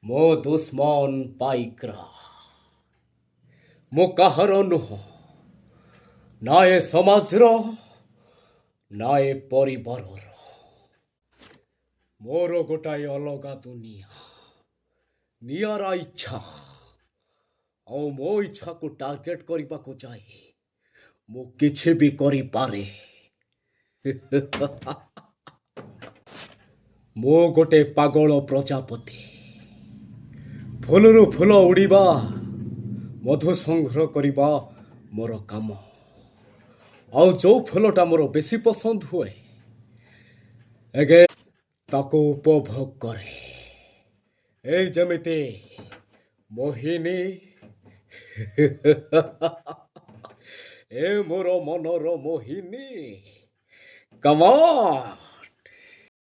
ମୋ ଦୁଶ୍ମନ ପାଇକ୍ରା ମୁଁ କାହାର ନୁହଁ, ନା ଏ ସମାଜର ନା ଏ ପରିବାରର। ମୋର ଗୋଟାଏ ଅଲଗା ଦୁନିଆ, ନିଆରା ଇଚ୍ଛା, ଆଉ ମୋ ଇଚ୍ଛାକୁ ଟାର୍ଗେଟ କରିବାକୁ ଯାଇ ମୁଁ କିଛି ବି କରିପାରେ। ମୁଁ ଗୋଟେ ପାଗଳ ପ୍ରଜାପତି। ଫୁଲରୁ ଫୁଲ ଉଡ଼ିବା, ମଧୁ ସଂଗ୍ରହ କରିବା ମୋର କାମ। ଆଉ ଯୋଉ ଫୁଲଟା ମୋର ବେଶୀ ପସନ୍ଦ ହୁଏ ଆଗେ ତାକୁ ଉପଭୋଗ କରେ। ଏଇ ଯେମିତି ମୋହିନୀ। ଏ ମୋର ମନର ମୋହିନୀ। କମ୍ ଅନ୍।